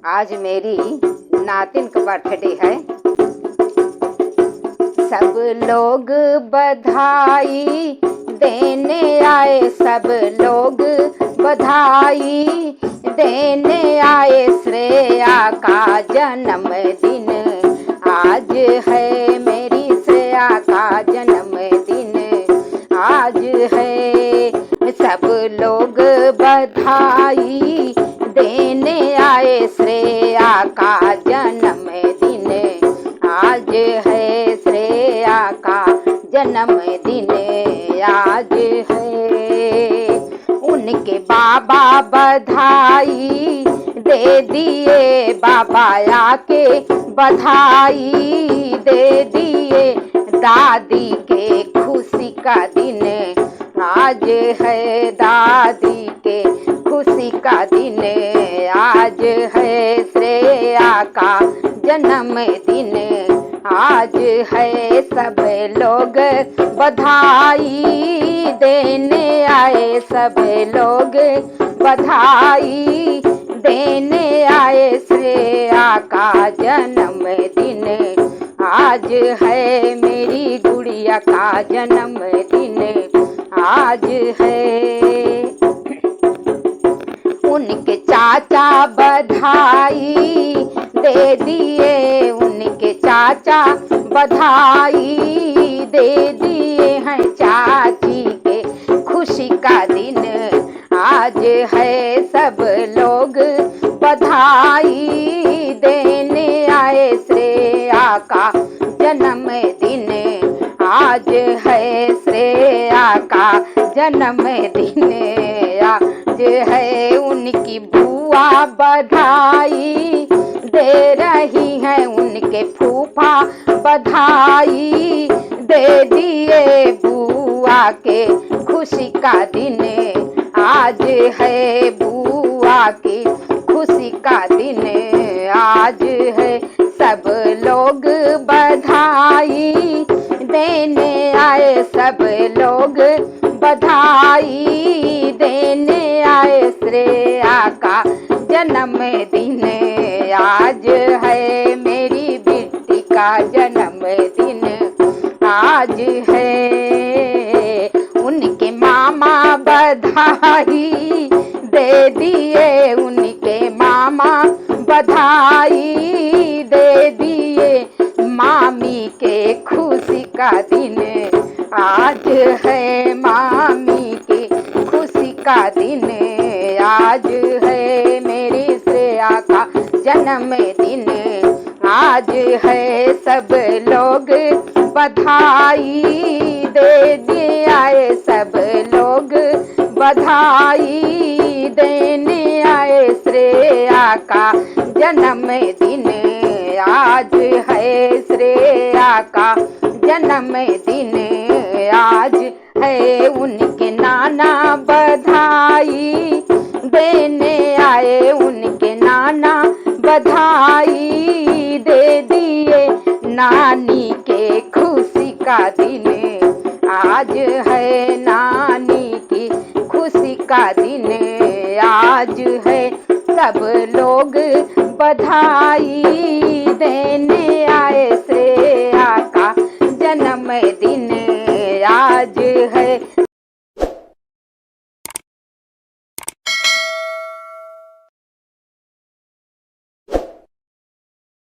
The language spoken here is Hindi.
आज मेरी नातिन का बर्थडे है। सब लोग बधाई देने आए, सब लोग बधाई देने आए। श्रेया का जन्मदिन आज है, मेरी श्रेया का जन्मदिन आज है। सब लोग बधाई देने आए, श्रेया का जन्मदिन आज है, श्रेया का जन्मदिन आज है। उनके बाबा बधाई दे दिए, बाबा आके बधाई दे दिए। दादी के खुशी का दिन आज है, दादी के खुशी का दिन आज है। श्रेया का जन्मदिन आज है, सब लोग बधाई देने आए, सब लोग बधाई देने आए। श्रेया का जन्मदिन आज है, मेरी गुड़िया का जन्मदिन आज है। उनके चाचा बधाई दे दिए, उनके चाचा बधाई दे दिए हैं। चाची के खुशी का दिन आज है, सब लोग बधाई देने आए। श्रेया का जन्मदिन आज है, श्रेया का जन्मदिन आज है। उनकी बुआ बधाई दे रही हैं, उनके फूफा बधाई दे दिए। बुआ के खुशी का दिन आज है, बुआ की खुशी का दिन आज है। सब लोग बधाई देने आए, सब लोग बधाई देने आए। श्रेया का जन्मदिन आज है, मेरी बेटी का जन्मदिन आज है। उनके मामा बधाई दे दिए, उनके मामा बधाई दे दिए। मामी के खुशी का दिन आज है, मामी की खुशी का दिन आज है। मेरी श्रेया का जन्मदिन आज है, सब लोग बधाई दे दिए आए, सब लोग बधाई देने आए। श्रेया का जन्मदिन आज है, श्रेया का जन्मदिन आज है। उनके नाना बधाई देने आए, उनके नाना बधाई दे दिए। नानी के खुशी का दिन आज है, नानी की खुशी का दिन आज है। सब लोग बधाई देने आए।